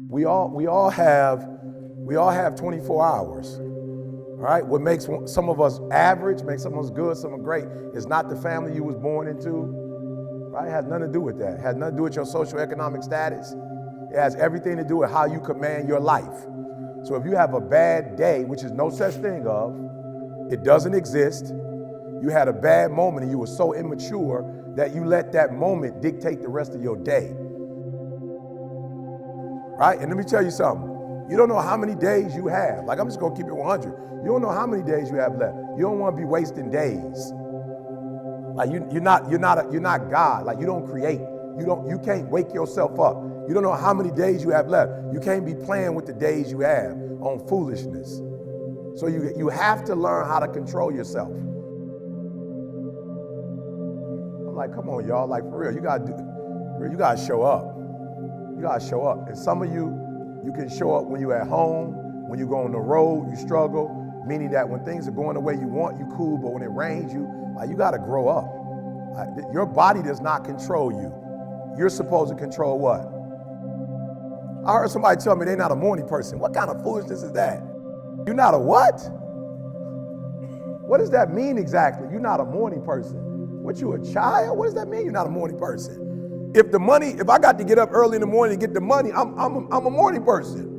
We all have 24 hours. All right, what makes some of us average, makes some of us good, some of us great, is not the family you was born into. Right? It has nothing to do with that. It has nothing to do with your socioeconomic status. It has everything to do with how you command your life. So if you have a bad day, which is no such thing of, it doesn't exist. You had a bad moment and you were so immature that you let that moment dictate the rest of your day. Right? And let me tell you something. You don't know how many days you have. Like, I'm just gonna keep it 100. You don't know how many days you have left. You don't want to be wasting days. Like you're not God. Like, you don't create. You can't wake yourself up. You don't know how many days you have left. You can't be playing with the days you have on foolishness. So you have to learn how to control yourself. I'm like, come on, y'all. Like, for real, you gotta show up. You gotta show up. And some of you can show up when you're at home, when you go on the road, you struggle, meaning that when things are going the way you want, you cool, but when it rains, you gotta grow up. Your body does not control you. You're supposed to control what? I heard somebody tell me they're not a morning person. What kind of foolishness is that? You're not a what? What does that mean exactly? You're not a morning person. What, you a child? What does that mean you're not a morning person? If I got to get up early in the morning to get the money, I'm a morning person.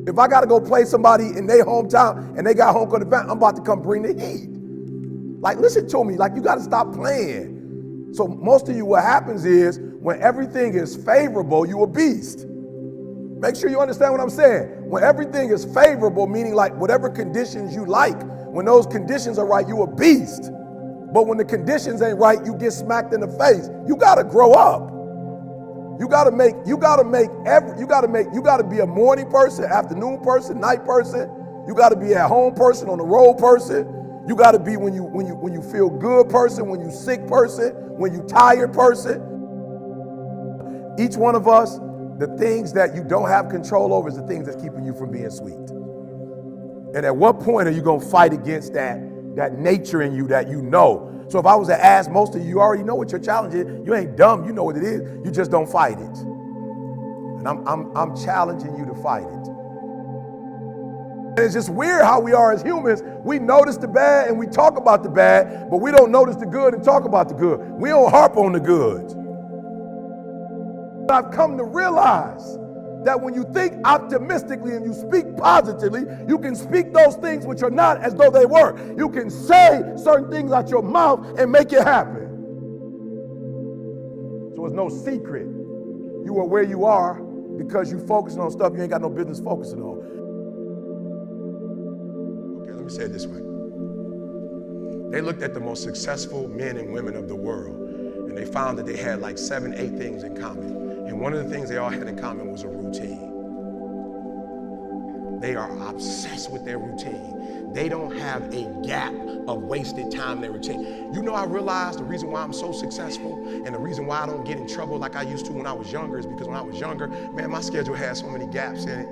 If I got to go play somebody in their hometown and they got home court advantage, I'm about to come bring the heat. Like, listen to me, like, you got to stop playing. So most of you, what happens is when everything is favorable, you a beast. Make sure you understand what I'm saying. When everything is favorable, meaning like whatever conditions you like, when those conditions are right, you a beast. But when the conditions ain't right, you get smacked in the face. You gotta grow up. You gotta be a morning person, afternoon person, night person. You gotta be at home person, on the road person. You gotta be when you feel good person, when you sick person, when you tired person. Each one of us, the things that you don't have control over is the things that's keeping you from being sweet. And at what point are you gonna fight against that nature in you that you know? So if I was to ask most of you, you already know what your challenge is. You ain't dumb, you know what it is. You just don't fight it. And I'm challenging you to fight it. And it's just weird how we are as humans. We notice the bad and we talk about the bad, but we don't notice the good and talk about the good. We don't harp on the good. I've come to realize that when you think optimistically and you speak positively, you can speak those things which are not as though they were. You can say certain things out your mouth and make it happen. So it's no secret. You are where you are because you focusing on stuff you ain't got no business focusing on. Okay, let me say it this way. They looked at the most successful men and women of the world, and they found that they had like 7, 8 things in common. And one of the things they all had in common was a routine. They are obsessed with their routine. They don't have a gap of wasted time in their routine. You know, I realized the reason why I'm so successful and the reason why I don't get in trouble like I used to when I was younger is because when I was younger, man, my schedule had so many gaps in it.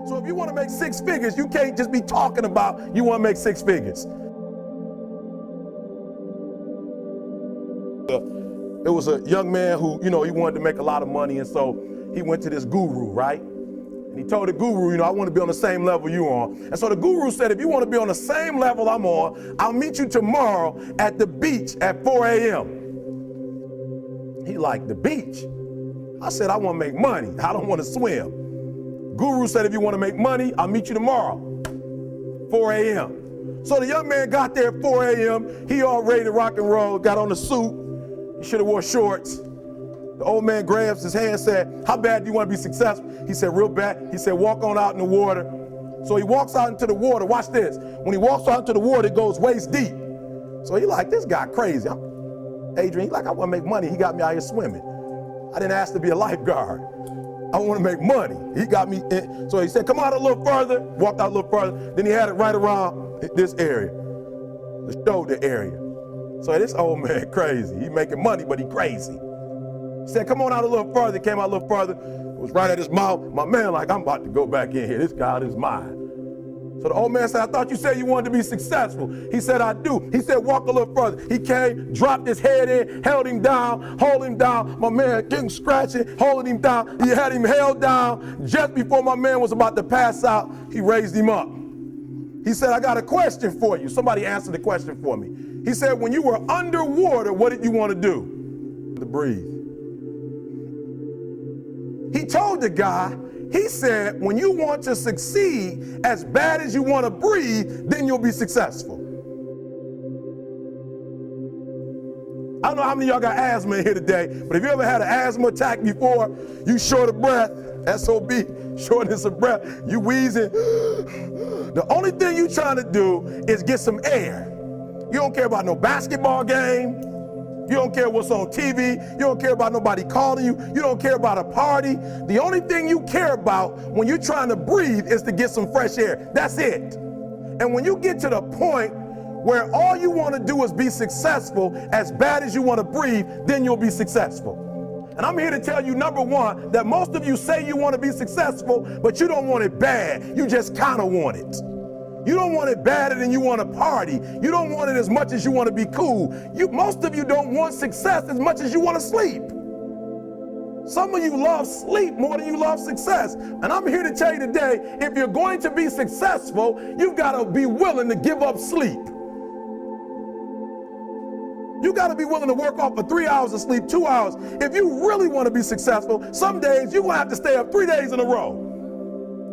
So if you want to make 6 figures, you can't just be talking about you want to make 6 figures. It was a young man who, he wanted to make a lot of money, and so he went to this guru, right? And he told the guru, I want to be on the same level you on. And so the guru said, if you want to be on the same level I'm on, I'll meet you tomorrow at the beach at 4 a.m. He liked the beach. I said, I want to make money. I don't want to swim. Guru said, if you want to make money, I'll meet you tomorrow, 4 a.m. So the young man got there at 4 a.m. He all ready to rock and roll, got on the suit. He should have wore shorts. The old man grabs his hand and said, how bad do you want to be successful? He said, real bad. He said, walk on out in the water. So he walks out into the water. Watch this. When he walks out into the water, it goes waist deep. So he like, this guy crazy. Adrian, he like, I want to make money. He got me out here swimming. I didn't ask to be a lifeguard. I want to make money. He got me in. So he said, come out a little further. Walked out a little further. Then he had it right around this area, the shoulder area. So this old man crazy. He making money, but he crazy. He said, come on out a little further. Came out a little further. It was right at his mouth. My man like, I'm about to go back in here. This God is mine. So the old man said, I thought you said you wanted to be successful. He said, I do. He said, walk a little further. He came, dropped his head in, held him down, hold him down. My man getting scratching, holding him down. He had him held down. Just before my man was about to pass out, he raised him up. He said, I got a question for you. Somebody answered the question for me. He said, when you were underwater, what did you want to do? To breathe. He told the guy, he said, when you want to succeed as bad as you want to breathe, then you'll be successful. I don't know how many of y'all got asthma in here today, but if you ever had an asthma attack before, you short of breath, SOB, shortness of breath, you wheezing. The only thing you trying to do is get some air. You don't care about no basketball game. You don't care what's on TV. You don't care about nobody calling you. You don't care about a party. The only thing you care about when you're trying to breathe is to get some fresh air. That's it. And when you get to the point where all you want to do is be successful as bad as you want to breathe, then you'll be successful. And I'm here to tell you, number one, that most of you say you want to be successful, but you don't want it bad. You just kind of want it. You don't want it badder than you want to party. You don't want it as much as you want to be cool. Most of you don't want success as much as you want to sleep. Some of you love sleep more than you love success. And I'm here to tell you today, if you're going to be successful, you've got to be willing to give up sleep. You got to be willing to work off for 3 hours of sleep, 2 hours. If you really want to be successful, some days you're going to have to stay up 3 days in a row.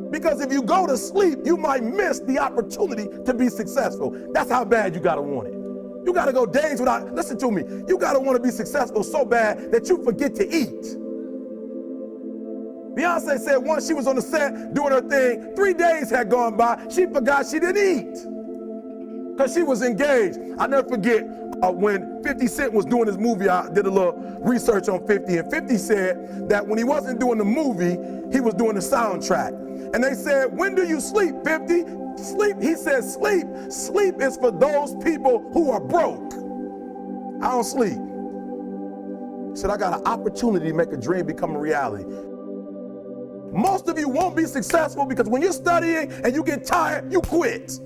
Because if you go to sleep, you might miss the opportunity to be successful. That's how bad you got to want it. You got to go days without, listen to me, you got to want to be successful so bad that you forget to eat. Beyonce said once she was on the set doing her thing, 3 days had gone by, she forgot she didn't eat because she was engaged. I'll never forget when 50 Cent was doing his movie. I did a little research on 50, and 50 said that when he wasn't doing the movie, he was doing the soundtrack. And they said, when do you sleep, 50? Sleep. He said, sleep. Sleep is for those people who are broke. I don't sleep. He said, I got an opportunity to make a dream become a reality. Most of you won't be successful because when you're studying and you get tired, you quit.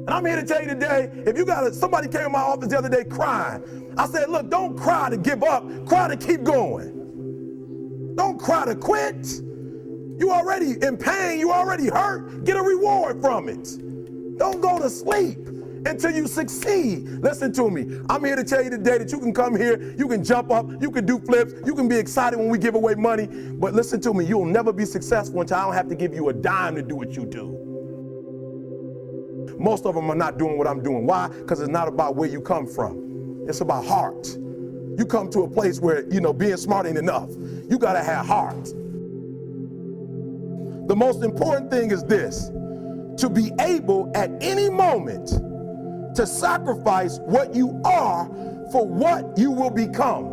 And I'm here to tell you today, if you got somebody came in my office the other day crying. I said, look, don't cry to give up, cry to keep going. Don't cry to quit. You already in pain, you already hurt, get a reward from it. Don't go to sleep until you succeed. Listen to me, I'm here to tell you today that you can come here, you can jump up, you can do flips, you can be excited when we give away money, but listen to me, you'll never be successful until I don't have to give you a dime to do what you do. Most of them are not doing what I'm doing. Why? Because it's not about where you come from. It's about heart. You come to a place where, being smart ain't enough. You gotta have heart. The most important thing is this, to be able at any moment to sacrifice what you are for what you will become.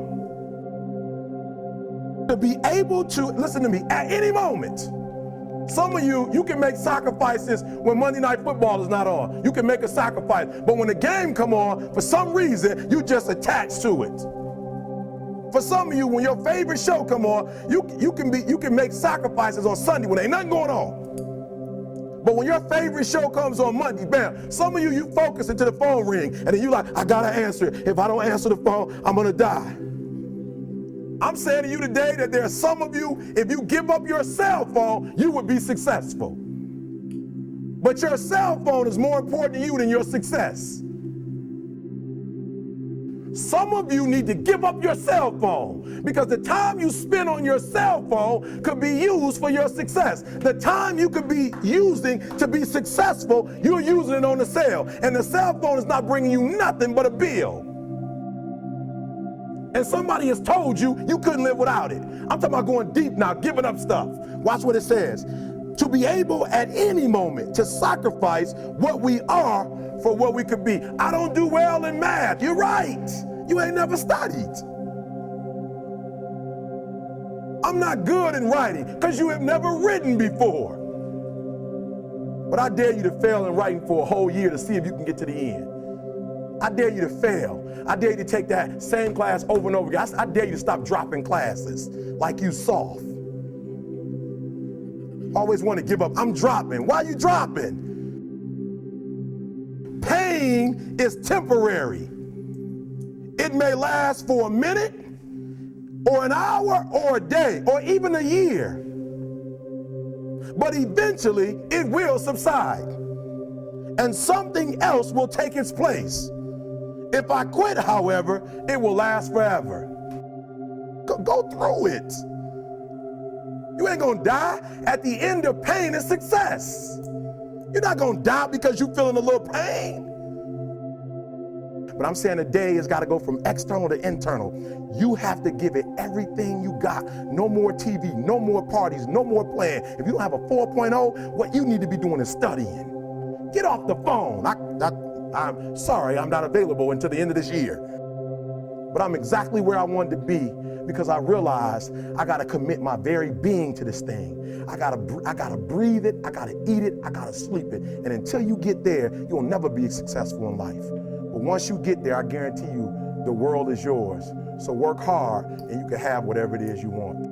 To be able to, listen to me, at any moment. Some of you can make sacrifices when Monday Night Football is not on. You can make a sacrifice, but when the game come on, for some reason, you just attach to it. For some of you, when your favorite show come on, you can make sacrifices on Sunday when ain't nothing going on. But when your favorite show comes on Monday, bam, some of you focus until the phone ring, and then you like, I gotta answer it. If I don't answer the phone, I'm gonna die. I'm saying to you today that there are some of you, if you give up your cell phone, you would be successful. But your cell phone is more important to you than your success. Some of you need to give up your cell phone because the time you spend on your cell phone could be used for your success. The time you could be using to be successful, you're using it on the cell. And the cell phone is not bringing you nothing but a bill. And somebody has told you you couldn't live without it. I'm talking about going deep now, giving up stuff. Watch what it says. To be able at any moment to sacrifice what we are for what we could be. I don't do well in math. You're right. You ain't never studied. I'm not good in writing because you have never written before. But I dare you to fail in writing for a whole year to see if you can get to the end. I dare you to fail. I dare you to take that same class over and over again. I dare you to stop dropping classes like you soft. Always want to give up. I'm dropping. Why are you dropping? Pain is temporary. It may last for a minute, or an hour, or a day, or even a year. But eventually, it will subside, and something else will take its place. If I quit, however, it will last forever. Go through it. You ain't gonna die. At the end of pain is success. You're not gonna die because you're feeling a little pain. But I'm saying today it's gotta go from external to internal. You have to give it everything you got. No more TV, no more parties, no more playing. If you don't have a 4.0, what you need to be doing is studying. Get off the phone. I'm sorry, I'm not available until the end of this year. But I'm exactly where I wanted to be because I realized I gotta commit my very being to this thing. I gotta breathe it, I gotta eat it, I gotta sleep it. And until you get there, you'll never be successful in life. But once you get there, I guarantee you, the world is yours. So work hard and you can have whatever it is you want.